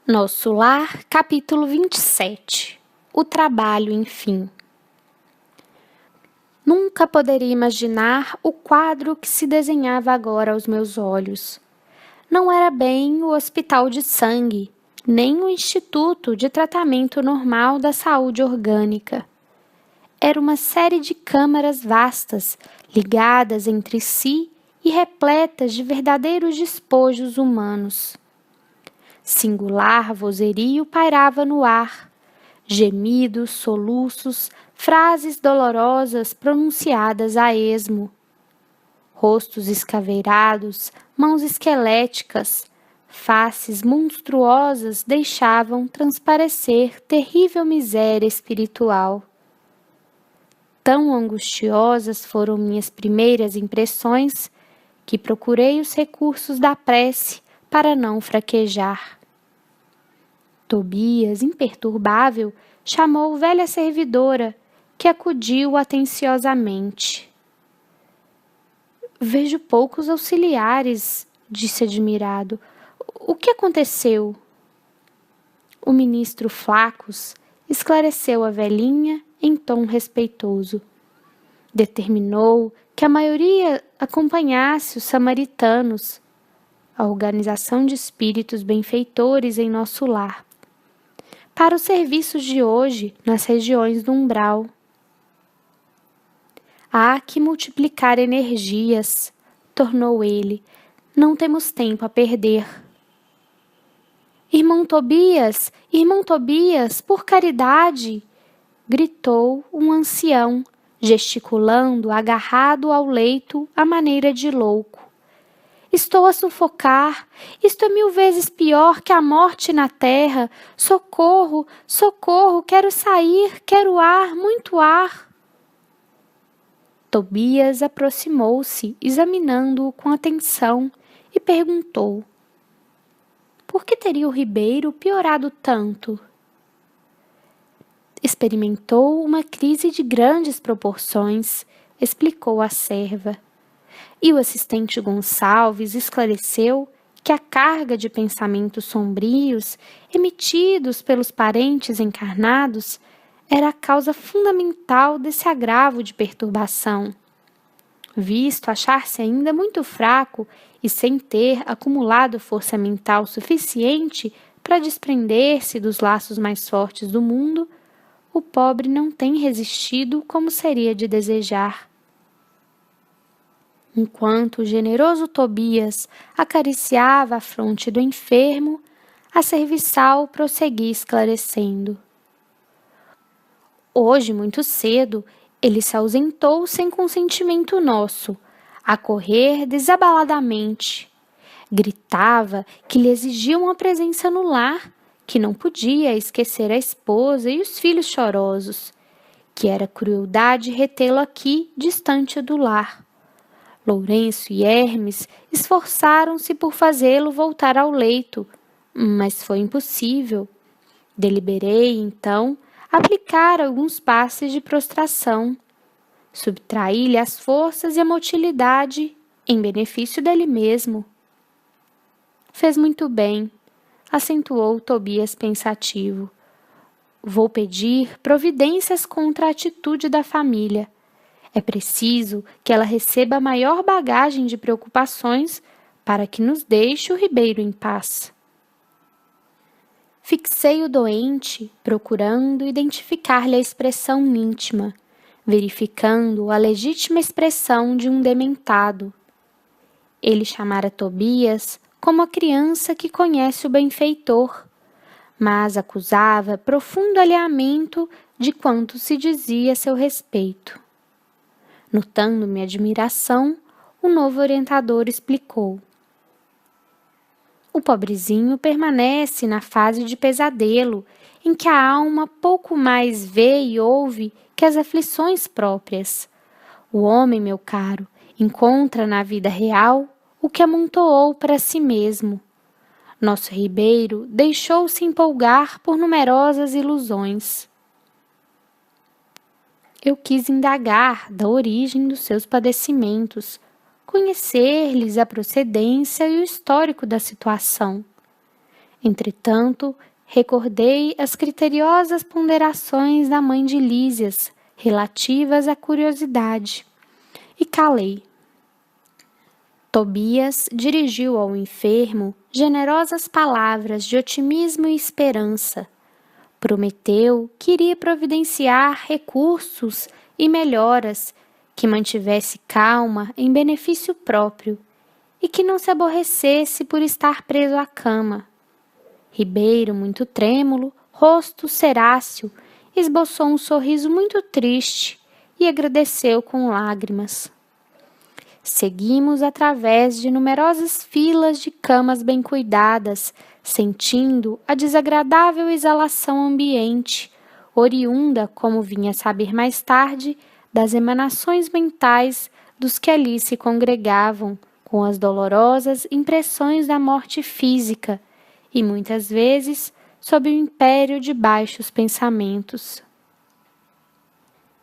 Nosso Lar, capítulo 27. O trabalho, enfim. Nunca poderia imaginar o quadro que se desenhava agora aos meus olhos. Não era bem o hospital de sangue, nem o Instituto de Tratamento Normal da Saúde Orgânica. Era uma série de câmaras vastas, ligadas entre si e repletas de verdadeiros despojos humanos. Singular vozerio pairava no ar. Gemidos, soluços, frases dolorosas pronunciadas a esmo. Rostos escaveirados, mãos esqueléticas, faces monstruosas deixavam transparecer terrível miséria espiritual. Tão angustiosas foram minhas primeiras impressões que procurei os recursos da prece para não fraquejar. Tobias, imperturbável, chamou velha servidora, que acudiu atenciosamente. Vejo poucos auxiliares, disse admirado. O que aconteceu? O ministro Flacos esclareceu a velhinha em tom respeitoso. Determinou que a maioria acompanhasse os samaritanos, a organização de espíritos benfeitores em nosso lar, para os serviços de hoje nas regiões do umbral. Há que multiplicar energias, tornou ele. Não temos tempo a perder. Irmão Tobias, por caridade! Gritou um ancião, gesticulando agarrado ao leito à maneira de louco. Estou a sufocar, isto é 1000 vezes pior que a morte na terra. Socorro, socorro, quero sair, quero ar, muito ar. Tobias aproximou-se, examinando-o com atenção, e perguntou: por que teria o Ribeiro piorado tanto? Experimentou uma crise de grandes proporções, explicou a serva. E o assistente Gonçalves esclareceu que a carga de pensamentos sombrios emitidos pelos parentes encarnados era a causa fundamental desse agravo de perturbação. Visto achar-se ainda muito fraco e sem ter acumulado força mental suficiente para desprender-se dos laços mais fortes do mundo, o pobre não tem resistido como seria de desejar. Enquanto o generoso Tobias acariciava a fronte do enfermo, a serviçal prosseguia esclarecendo. Hoje, muito cedo, ele se ausentou sem consentimento nosso, a correr desabaladamente. Gritava que lhe exigiam a presença no lar, que não podia esquecer a esposa e os filhos chorosos, que era crueldade retê-lo aqui, distante do lar. Lourenço e Hermes esforçaram-se por fazê-lo voltar ao leito, mas foi impossível. Deliberei, então, aplicar alguns passes de prostração. Subtraí-lhe as forças e a motilidade, em benefício dele mesmo. Fez muito bem, acentuou Tobias pensativo. Vou pedir providências contra a atitude da família. É preciso que ela receba a maior bagagem de preocupações para que nos deixe o Ribeiro em paz. Fixei o doente, procurando identificar-lhe a expressão íntima, verificando a legítima expressão de um dementado. Ele chamara Tobias como a criança que conhece o benfeitor, mas acusava profundo alheamento de quanto se dizia a seu respeito. Notando minha admiração, o novo orientador explicou. O pobrezinho permanece na fase de pesadelo, em que a alma pouco mais vê e ouve que as aflições próprias. O homem, meu caro, encontra na vida real o que amontoou para si mesmo. Nosso Ribeiro deixou-se empolgar por numerosas ilusões. Eu quis indagar da origem dos seus padecimentos, conhecer-lhes a procedência e o histórico da situação. Entretanto, recordei as criteriosas ponderações da mãe de Lísias, relativas à curiosidade, e calei. Tobias dirigiu ao enfermo generosas palavras de otimismo e esperança. Prometeu que iria providenciar recursos e melhoras que mantivesse calma em benefício próprio e que não se aborrecesse por estar preso à cama. Ribeiro, muito trêmulo, rosto ceráceo, esboçou um sorriso muito triste e agradeceu com lágrimas. Seguimos através de numerosas filas de camas bem cuidadas, sentindo a desagradável exalação ambiente, oriunda, como vinha a saber mais tarde, das emanações mentais dos que ali se congregavam, com as dolorosas impressões da morte física, e muitas vezes sob o império de baixos pensamentos.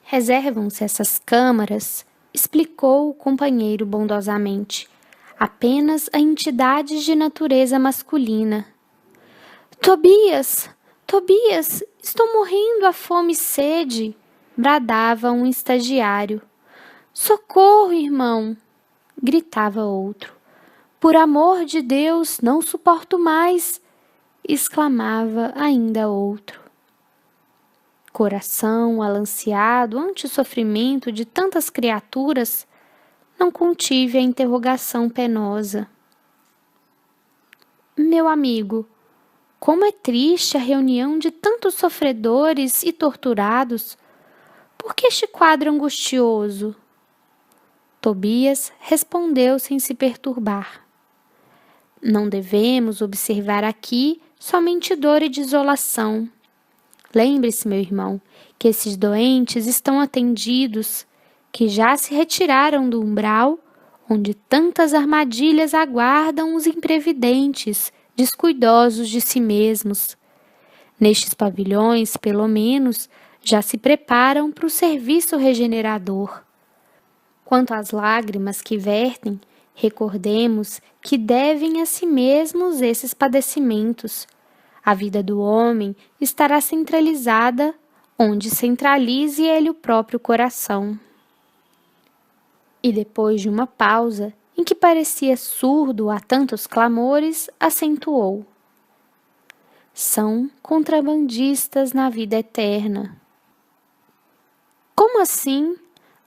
Reservam-se essas câmaras, explicou o companheiro bondosamente, apenas a entidades de natureza masculina. Tobias, estou morrendo à fome e sede, bradava um estagiário. Socorro, irmão, gritava outro. Por amor de Deus, não suporto mais, exclamava ainda outro. Coração alanceado ante o sofrimento de tantas criaturas, não contive a interrogação penosa. Meu amigo, como é triste a reunião de tantos sofredores e torturados. Por que este quadro angustioso? Tobias respondeu sem se perturbar. Não devemos observar aqui somente dor e desolação. Lembre-se, meu irmão, que esses doentes estão atendidos, que já se retiraram do umbral, onde tantas armadilhas aguardam os imprevidentes, descuidosos de si mesmos. Nestes pavilhões, pelo menos, já se preparam para o serviço regenerador. Quanto às lágrimas que vertem, recordemos que devem a si mesmos esses padecimentos. A vida do homem estará centralizada onde centralize ele o próprio coração. E depois de uma pausa, em que parecia surdo a tantos clamores, acentuou. São contrabandistas na vida eterna. Como assim?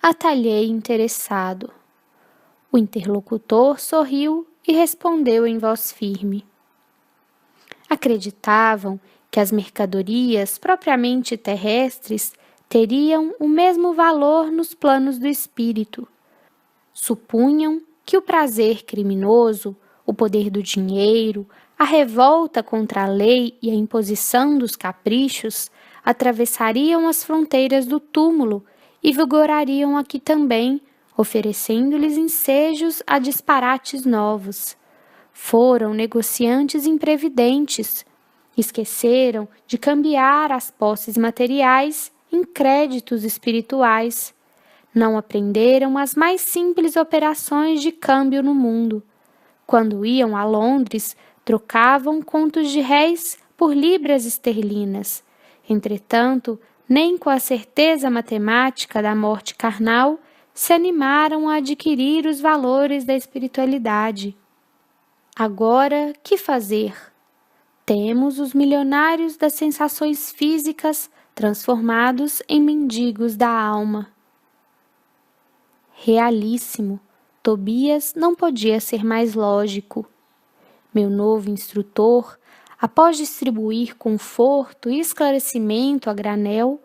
Atalhei interessado. O interlocutor sorriu e respondeu em voz firme. Acreditavam que as mercadorias propriamente terrestres teriam o mesmo valor nos planos do espírito. Supunham que o prazer criminoso, o poder do dinheiro, a revolta contra a lei e a imposição dos caprichos atravessariam as fronteiras do túmulo e vigorariam aqui também, oferecendo-lhes ensejos a disparates novos. Foram negociantes imprevidentes, esqueceram de cambiar as posses materiais em créditos espirituais. Não aprenderam as mais simples operações de câmbio no mundo. Quando iam a Londres, trocavam contos de réis por libras esterlinas. Entretanto, nem com a certeza matemática da morte carnal se animaram a adquirir os valores da espiritualidade. Agora, que fazer? Temos os milionários das sensações físicas transformados em mendigos da alma. Realíssimo, Tobias não podia ser mais lógico. Meu novo instrutor, após distribuir conforto e esclarecimento a granel,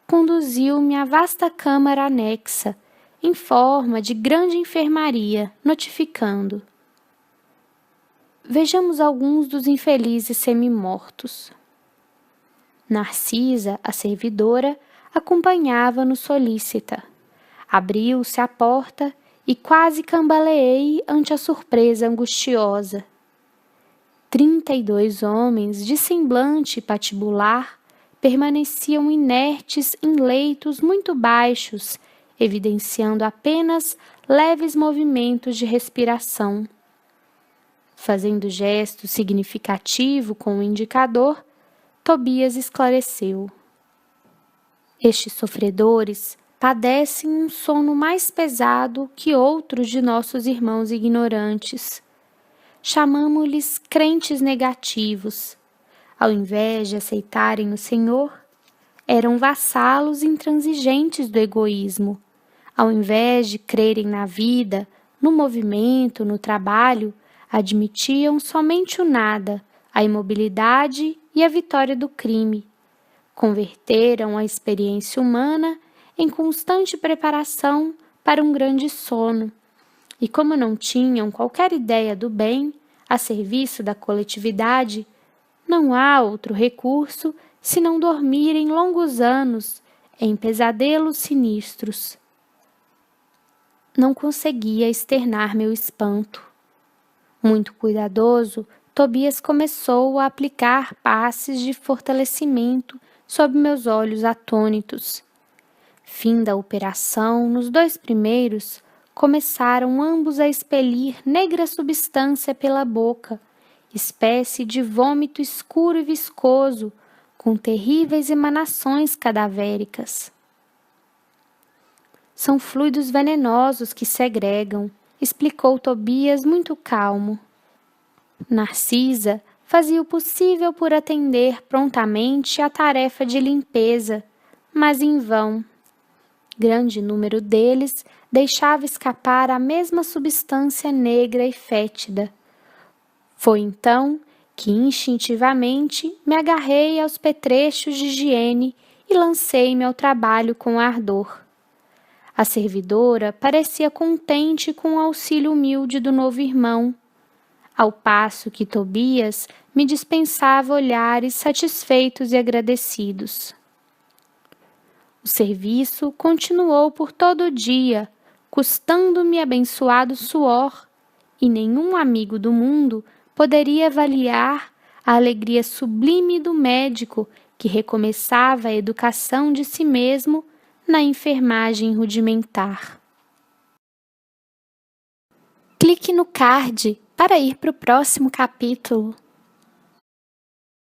conduziu-me à vasta câmara anexa, em forma de grande enfermaria, notificando: vejamos alguns dos infelizes semimortos. Narcisa, a servidora, acompanhava-nos solícita. Abriu-se a porta e quase cambaleei ante a surpresa angustiosa. 32 homens de semblante patibular permaneciam inertes em leitos muito baixos, evidenciando apenas leves movimentos de respiração. Fazendo gesto significativo com o indicador, Tobias esclareceu. Estes sofredores padecem um sono mais pesado que outros de nossos irmãos ignorantes. Chamamo-lhes crentes negativos. Ao invés de aceitarem o Senhor, eram vassalos intransigentes do egoísmo. Ao invés de crerem na vida, no movimento, no trabalho, admitiam somente o nada, a imobilidade e a vitória do crime. Converteram a experiência humana em constante preparação para um grande sono, e como não tinham qualquer ideia do bem a serviço da coletividade, não há outro recurso senão dormirem longos anos em pesadelos sinistros. Não conseguia externar meu espanto. Muito cuidadoso, Tobias começou a aplicar passes de fortalecimento sob meus olhos atônitos. Fim da operação, nos 2 primeiros, começaram ambos a expelir negra substância pela boca, espécie de vômito escuro e viscoso, com terríveis emanações cadavéricas. São fluidos venenosos que segregam, explicou Tobias muito calmo. Narcisa fazia o possível por atender prontamente à tarefa de limpeza, mas em vão. Grande número deles deixava escapar a mesma substância negra e fétida. Foi então que instintivamente me agarrei aos petrechos de higiene e lancei-me ao trabalho com ardor. A servidora parecia contente com o auxílio humilde do novo irmão, ao passo que Tobias me dispensava olhares satisfeitos e agradecidos. O serviço continuou por todo o dia, custando-me abençoado suor, e nenhum amigo do mundo poderia avaliar a alegria sublime do médico que recomeçava a educação de si mesmo na enfermagem rudimentar. Clique no card para ir para o próximo capítulo.